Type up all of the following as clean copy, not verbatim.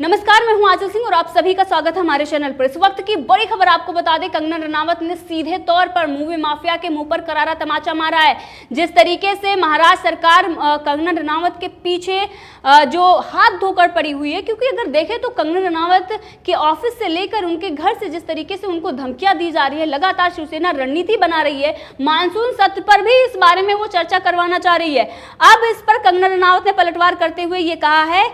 नमस्कार, मैं हूं आंचल सिंह और आप सभी का स्वागत है हमारे चैनल पर। इस वक्त की बड़ी खबर आपको बता दें, कंगना रनावत ने सीधे तौर पर मूवी माफिया के मुंह पर करारा तमाचा मारा है। जिस तरीके से महाराष्ट्र सरकार कंगना रनावत के पीछे जो हाथ धोकर पड़ी हुई है, क्योंकि अगर देखें तो कंगना रनावत के ऑफिस से लेकर उनके घर से जिस तरीके से उनको धमकियां दी जा रही है, लगातार शिवसेना रणनीति बना रही है। मानसून सत्र पर भी इस बारे में वो चर्चा करवाना चाह रही है। अब इस पर कंगना रनावत ने पलटवार करते हुए ये कहा है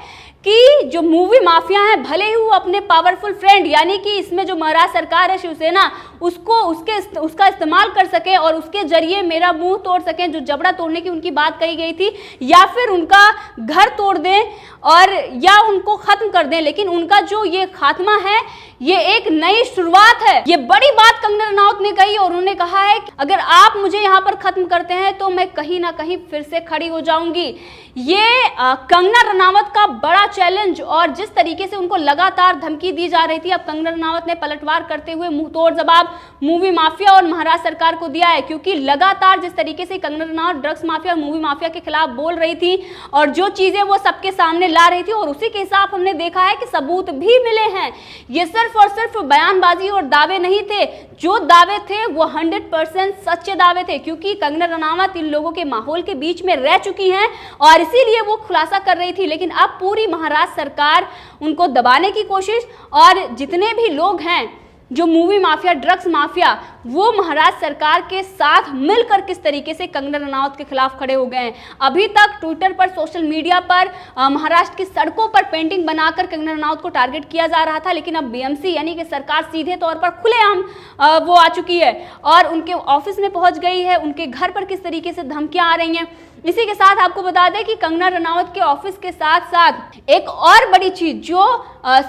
कि जो मूवी माफिया है, भले ही वो अपने पावरफुल फ्रेंड यानी कि इसमें जो महाराष्ट्र सरकार है शिवसेना, उसका इस्तेमाल कर सके और उसके जरिए मेरा मुंह तोड़ सके, जो जबड़ा तोड़ने की उनकी बात कही गई थी, या फिर उनका घर तोड़ दें और या उनको खत्म कर दें। लेकिन उनका जो ये खात्मा है, ये एक नई शुरुआत है। ये बड़ी बात कंगना रनावत ने कही और उन्होंने कहा है कि अगर आप मुझे यहाँ पर खत्म करते हैं तो मैं कहीं ना कहीं फिर से खड़ी हो जाऊंगी। ये कंगना रनावत का बड़ा चैलेंज, और जिस तरीके से उनको लगातार धमकी दी जा रही थी, अब कंगना रनावत ने पलटवार करते हुए मुंहतोड़ जवाब मूवी माफिया और महाराष्ट्र सरकार को दिया है। क्योंकि लगातार जिस तरीके से कंगना रनावत ड्रग्स माफिया और मूवी माफिया के खिलाफ बोल रही थी और जो चीजें वो सबके सामने ला रही थी, और उसी के हिसाब हमने देखा है कि सबूत भी मिले हैं। ये सिर्फ और सिर्फ बयानबाजी और दावे नहीं थे, जो दावे थे वो 100% सच्चे दावे थे। क्योंकि कंगना रनावत इन लोगों के माहौल के बीच में रह चुकी हैं और इसीलिए वो खुलासा कर रही थी। लेकिन अब पूरी महाराष्ट्र सरकार उनको दबाने की कोशिश, और जितने भी लोग हैं जो मूवी माफिया, ड्रग्स माफिया, वो महाराष्ट्र सरकार के साथ मिलकर किस तरीके से कंगना रनावत के खिलाफ खड़े हो गए हैं। अभी तक ट्विटर पर, सोशल मीडिया पर, महाराष्ट्र की सड़कों पर पेंटिंग बनाकर कंगना रनावत को टारगेट किया जा रहा था। लेकिन अब बीएमसी यानी कि सरकार सीधे तौर पर खुलेआम वो आ चुकी है और उनके ऑफिस में पहुंच गई है। उनके घर पर किस तरीके से धमकियां आ रही हैं। इसी के साथ आपको बता दें कि कंगना रनावत के ऑफिस के साथ साथ एक और बड़ी चीज जो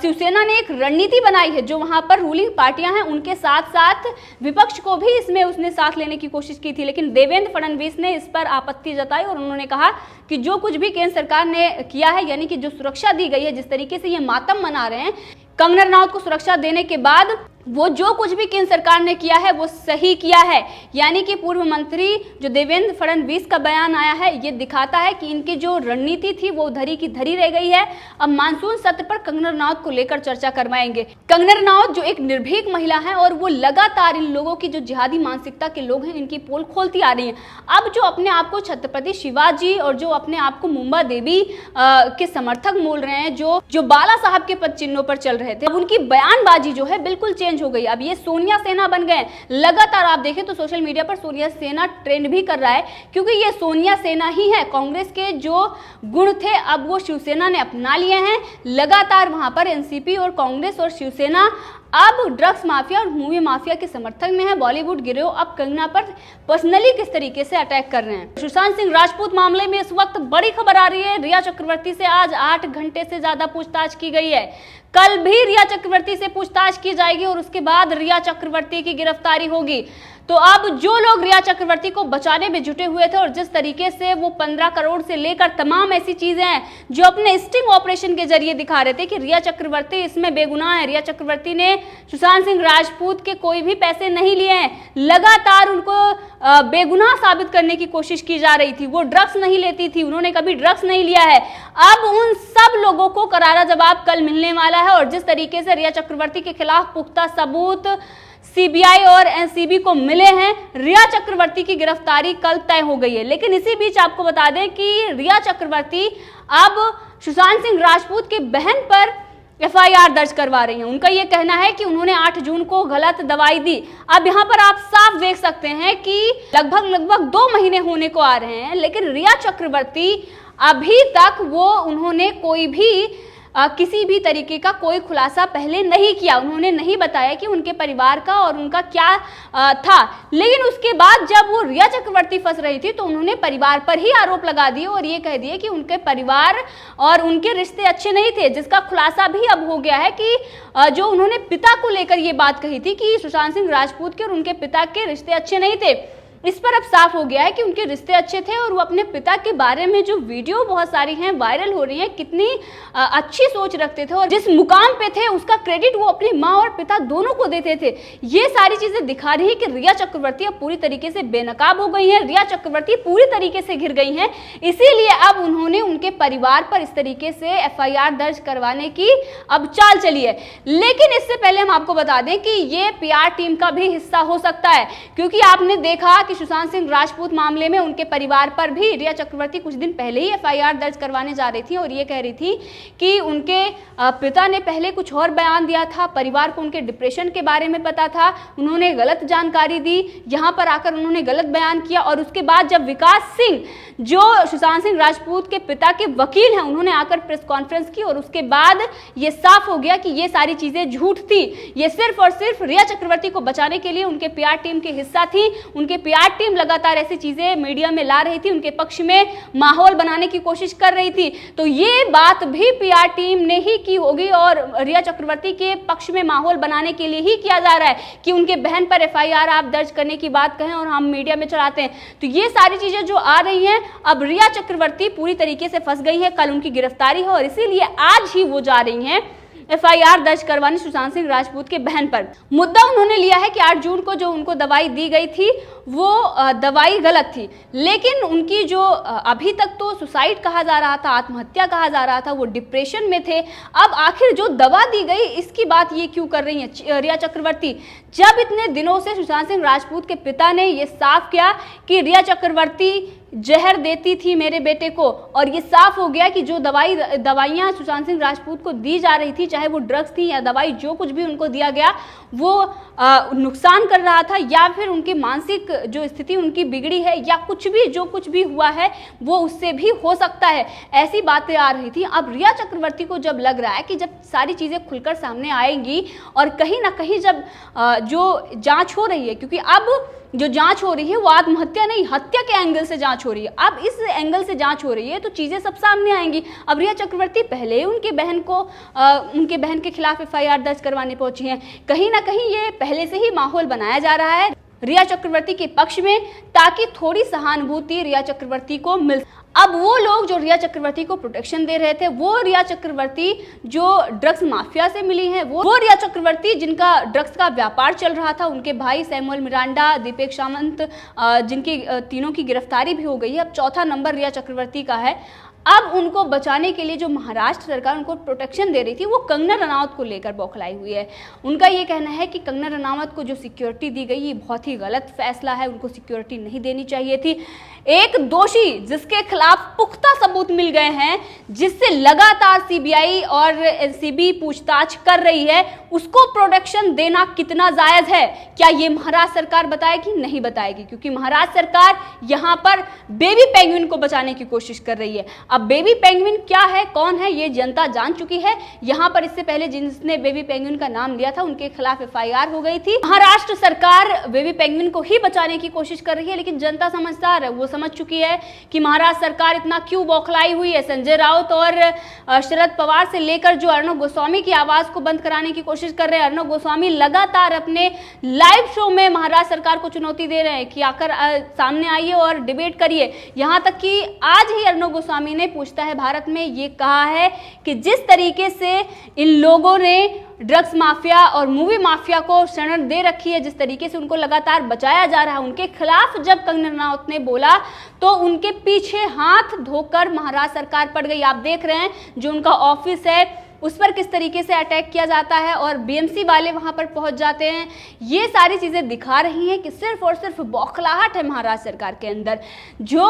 शिवसेना ने एक रणनीति बनाई है, जो वहां पर रूलिंग पार्टियां हैं उनके साथ साथ विपक्ष को भी इसमें उसने साथ लेने की कोशिश की थी। लेकिन देवेंद्र फडणवीस ने इस पर आपत्ति जताई और उन्होंने कहा कि जो कुछ भी केंद्र सरकार ने किया है, यानी कि जो सुरक्षा दी गई है, जिस तरीके से ये मातम मना रहे हैं कंगना रनावत को सुरक्षा देने के बाद, वो जो कुछ भी केंद्र सरकार ने किया है वो सही किया है। यानी कि पूर्व मंत्री जो देवेंद्र फडणवीस का बयान आया है, ये दिखाता है कि इनकी जो रणनीति थी वो धरी की धरी रह गई है। अब मानसून सत्र पर कंगना रनावत को लेकर चर्चा करवाएंगे। कंगना रनावत जो एक निर्भीक महिला है और वो लगातार इन लोगों की जो जिहादी मानसिकता के लोग हैं, इनकी पोल खोलती आ रही है। अब जो अपने आप को छत्रपति शिवाजी और जो अपने आप को मुंबा देवी के समर्थक बोल रहे हैं, जो बाला साहब के पद चिन्हों पर चल रहे थे, अब उनकी बयानबाजी जो है बिल्कुल चेंज हो गई। अब ये सोनिया सेना बन गए। लगातार आप देखें तो सोशल मीडिया पर सोनिया सेना ट्रेंड भी कर रहा है, क्योंकि ये सोनिया सेना ही है। कांग्रेस के जो गुण थे अब वो शिवसेना ने अपना लिए हैं। लगातार वहां पर एनसीपी और कांग्रेस और शिवसेना अब ड्रग्स माफिया और मूवी माफिया के समर्थक में है। बॉलीवुड गिरोह अब कंगना पर पर्सनली किस तरीके से अटैक कर रहे हैं। सुशांत सिंह राजपूत मामले में इस वक्त बड़ी खबर आ रही है। रिया चक्रवर्ती से आज 8 घंटे से ज्यादा पूछताछ की गई है। कल भी रिया चक्रवर्ती से पूछताछ की जाएगी और उसके बाद रिया चक्रवर्ती की गिरफ्तारी होगी। तो अब जो लोग रिया चक्रवर्ती को बचाने में जुटे हुए थे और जिस तरीके से वो 15 करोड़ से लेकर तमाम ऐसी चीजें हैं जो अपने स्टिंग ऑपरेशन के जरिए दिखा रहे थे कि रिया चक्रवर्ती इसमें बेगुनाह है, रिया चक्रवर्ती ने सुशांत सिंह राजपूत के कोई भी पैसे नहीं लिए हैं, लगातार उनको बेगुनाह साबित करने की कोशिश की जा रही थी। वो ड्रग्स नहीं लेती थी, उन्होंने कभी ड्रग्स नहीं लिया है। अब उन सब लोगों को करारा जवाब कल मिलने वाला है। और जिस तरीके से रिया चक्रवर्ती के खिलाफ पुख्ता सबूत सीबीआई और एनसीबी को मिले हैं, रिया चक्रवर्ती की गिरफ्तारी कल तय हो गई है। लेकिन इसी बीच आपको बता दें कि रिया चक्रवर्ती अब सुशांत सिंह राजपूत की बहन पर एफआईआर दर्ज करवा रही हैं। उनका यह कहना है कि उन्होंने 8 जून को गलत दवाई दी। अब यहाँ पर आप साफ देख सकते हैं कि लगभग 2 महीने होने को आ रहे हैं, लेकिन रिया चक्रवर्ती अभी तक उन्होंने कोई भी किसी भी तरीके का कोई खुलासा पहले नहीं किया। उन्होंने नहीं बताया कि उनके परिवार का और उनका क्या था। लेकिन उसके बाद जब वो रिया चक्रवर्ती फंस रही थी तो उन्होंने परिवार पर ही आरोप लगा दिए और ये कह दिए कि उनके परिवार और उनके रिश्ते अच्छे नहीं थे, जिसका खुलासा भी अब हो गया है कि जो उन्होंने पिता को लेकर ये बात कही थी कि सुशांत सिंह राजपूत के और उनके पिता के रिश्ते अच्छे नहीं थे। इस पर अब साफ हो गया है कि उनके रिश्ते अच्छे थे और वो अपने पिता के बारे में जो वीडियो बहुत सारी हैं वायरल हो रही हैं, कितनी अच्छी सोच रखते थे और जिस मुकाम पे थे उसका क्रेडिट वो अपनी माँ और पिता दोनों को देते थे। ये सारी चीजें दिखा रही है कि रिया चक्रवर्ती अब पूरी तरीके से बेनकाब हो गई हैं, रिया चक्रवर्ती पूरी तरीके से घिर गई हैं। इसीलिए अब उन्होंने उनके परिवार पर इस तरीके से एफआईआर दर्ज करवाने की अब चाल चली है। लेकिन इससे पहले हम आपको बता दें कि ये पीआर टीम का भी हिस्सा हो सकता है, क्योंकि आपने देखा कि सुशांत सिंह राजपूत मामले में उनके परिवार पर भी रिया चक्रवर्ती कुछ दिन पहले ही एफआईआर दर्ज करवाने जा रही थी और ये कह रही थी कि उनके पिता ने पहले कुछ और बयान दिया था, परिवार को उनके डिप्रेशन के बारे में पता था, उन्होंने गलत जानकारी दी, यहाँ पर आकर उन्होंने गलत बयान किया और उसके बाद जब विकास सिंह जो सुशांत सिंह राजपूत के पिता के वकील हैं उन्होंने आकर प्रेस कॉन्फ्रेंस की और उसके बाद ये साफ हो गया कि ये सारी चीजें झूठ थी। ये सिर्फ और सिर्फ रिया चक्रवर्ती को बचाने के लिए उनके पीआर टीम के हिस्सा थी। उनके पीआर टीम लगातार ऐसी चीजें मीडिया में ला रही थी, उनके पक्ष में माहौल बनाने की कोशिश कर रही थी। तो ये बात भी पीआर टीम ने ही की होगी और रिया चक्रवर्ती के पक्ष में माहौल बनाने के लिए ही किया जा रहा है कि उनके बहन पर एफआईआर आप दर्ज करने की बात कहें और हम मीडिया में चलाते हैं। तो ये सारी चीजें जो आ रही हैं, अब रिया चक्रवर्ती पूरी तरीके से फंस गई है। कल उनकी गिरफ्तारी है और इसीलिए आज ही वो जा रही हैं एफआईआर दर्ज करवाने सुशांत सिंह राजपूत के बहन पर। मुद्दा उन्होंने लिया है कि 8 जून को जो उनको दवाई दी गई थी वो दवाई गलत थी, लेकिन उनकी जो अभी तक तो सुसाइड कहा जा रहा था, आत्महत्या कहा जा रहा था, वो डिप्रेशन में थे। अब आखिर जो दवा दी गई इसकी बात ये क्यों कर रही है रिया चक्रवर्ती, जब इतने दिनों से सुशांत सिंह राजपूत के पिता ने ये साफ किया कि रिया चक्रवर्ती जहर देती थी मेरे बेटे को और ये साफ हो गया कि जो दवाइयाँ सुशांत सिंह राजपूत को दी जा रही थी, चाहे वो ड्रग्स थी या दवाई, जो कुछ भी उनको दिया गया वो नुकसान कर रहा था या फिर उनकी मानसिक जो स्थिति उनकी बिगड़ी है या कुछ भी जो कुछ भी हुआ है वो उससे भी हो सकता है, ऐसी बातें आ रही थी। अब रिया चक्रवर्ती को जब लग रहा है कि जब सारी चीज़ें खुलकर सामने आएंगी और कहीं ना कहीं जब जो जांच हो रही है, क्योंकि अब जो जांच हो रही है वो आत्महत्या नहीं हत्या के एंगल से जांच हो रही है, अब इस एंगल से जांच हो रही है तो चीजें सब सामने आएंगी। अब रिया चक्रवर्ती पहले ही उनके बहन के खिलाफ एफआईआर दर्ज करवाने पहुंची हैं। कहीं ना कहीं ये पहले से ही माहौल बनाया जा रहा है रिया चक्रवर्ती के पक्ष में, ताकि थोड़ी सहानुभूति रिया चक्रवर्ती को मिल। अब वो लोग जो रिया चक्रवर्ती को प्रोटेक्शन दे रहे थे, वो रिया चक्रवर्ती जो ड्रग्स माफिया से मिली हैं, वो रिया चक्रवर्ती जिनका ड्रग्स का व्यापार चल रहा था, उनके भाई सैमुअल मिरांडा, दीपेश सावंत, जिनकी तीनों की गिरफ्तारी भी हो गई है। अब चौथा नंबर रिया चक्रवर्ती का है। अब उनको बचाने के लिए जो महाराष्ट्र सरकार उनको प्रोटेक्शन दे रही थी वो कंगना रनावत को लेकर बौखलाई हुई है। उनका ये कहना है कि कंगना रनावत को जो सिक्योरिटी दी गई ये बहुत ही गलत फैसला है, उनको सिक्योरिटी नहीं देनी चाहिए थी। एक दोषी जिसके खिलाफ पुख्ता सबूत मिल गए हैं, जिससे लगातार सीबीआई और एनसीबी पूछताछ कर रही है, उसको प्रोटेक्शन देना कितना जायज है? क्या ये महाराष्ट्र सरकार बताएगी? नहीं बताएगी, क्योंकि महाराष्ट्र सरकार यहाँ पर बेबी पेंगुइन को बचाने की कोशिश कर रही है। अब बेबी पेंगुइन क्या है, कौन है, ये जनता जान चुकी है। यहाँ पर इससे पहले जिसने बेबी पेंगुइन का नाम लिया था उनके खिलाफ एफआईआर हो गई थी। महाराष्ट्र सरकार बेबी पेंगुइन को ही बचाने की कोशिश कर रही है, लेकिन जनता समझदार है, वो समझ चुकी है कि महाराष्ट्र सरकार इतना क्यों बौखलाई हुई है। संजय राउत और शरद पवार से लेकर जो अर्णव गोस्वामी की आवाज को बंद कराने की कोशिश कर रहे हैं, अर्णव गोस्वामी लगातार अपने लाइव शो में महाराष्ट्र सरकार को चुनौती दे रहे हैं कि आकर सामने आइए और डिबेट करिए। यहाँ तक कि आज ही अर्णव गोस्वामी ने पूछता है भारत में ये कहा है कि जिस तरीके से इन लोगों ने ड्रग्स माफिया और मूवी माफिया को शरण दे रखी है, जिस तरीके से उनको लगातार बचाया जा रहा है, उनके खिलाफ जब कंगना रनावत ने बोला तो उनके पीछे हाथ धोकर महाराष्ट्र सरकार पड़ गई। आप देख रहे हैं जो उनका ऑफिस है उस पर किस तरीके से अटैक किया जाता है और बीएमसी वाले वहां पर पहुंच जाते हैं। ये सारी चीजें दिखा रही हैं कि सिर्फ और सिर्फ बौखलाहट है महाराष्ट्र सरकार के अंदर। जो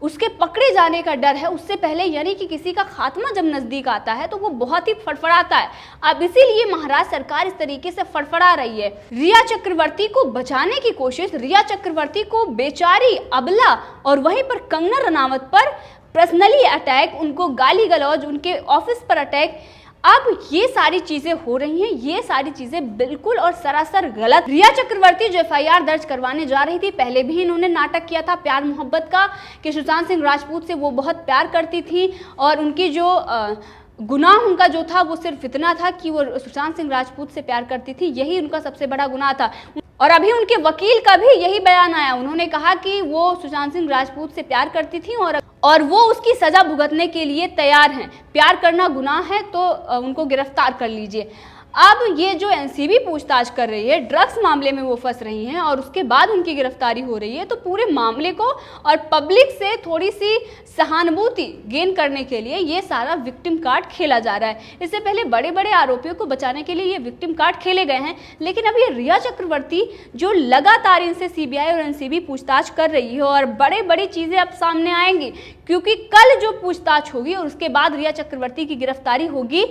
उसके पकड़े जाने का डर है उससे पहले, यानी कि किसी का खात्मा जब नजदीक आता है तो वो बहुत ही फड़फड़ाता है। अब इसीलिए महाराष्ट्र सरकार इस तरीके से फड़फड़ा रही है। रिया चक्रवर्ती को बचाने की कोशिश, रिया चक्रवर्ती को बेचारी अबला और वहीं पर कंगना रनावत पर पर्सनली अटैक, उनको गाली गलौज, उनके ऑफिस पर अटैक। अब ये सारी चीजें हो रही हैं, ये सारी चीजें बिल्कुल और सरासर गलत। रिया चक्रवर्ती जो एफआईआर दर्ज करवाने जा रही थी, पहले भी इन्होंने नाटक किया था प्यार मोहब्बत का कि सुशांत सिंह राजपूत से वो बहुत प्यार करती थी और उनकी जो गुनाह उनका जो था वो सिर्फ इतना था कि वो सुशांत सिंह राजपूत से प्यार करती थी, यही उनका सबसे बड़ा गुनाह था। और अभी उनके वकील का भी यही बयान आया। उन्होंने कहा कि वो सुशांत सिंह राजपूत से प्यार करती थी और वो उसकी सजा भुगतने के लिए तैयार हैं। प्यार करना गुनाह है तो उनको गिरफ्तार कर लीजिए। अब ये जो एनसीबी पूछताछ कर रही है, ड्रग्स मामले में वो फंस रही हैं और उसके बाद उनकी गिरफ्तारी हो रही है, तो पूरे मामले को और पब्लिक से थोड़ी सी सहानुभूति गेन करने के लिए ये सारा विक्टिम कार्ड खेला जा रहा है। इससे पहले बड़े बड़े आरोपियों को बचाने के लिए ये विक्टिम कार्ड खेले गए हैं, लेकिन अब ये रिया चक्रवर्ती जो लगातार इनसे सीबीआई और एनसीबी पूछताछ कर रही है और बड़े बड़ी चीजें अब सामने आएंगी, क्योंकि कल जो पूछताछ होगी और उसके बाद रिया चक्रवर्ती की गिरफ्तारी होगी।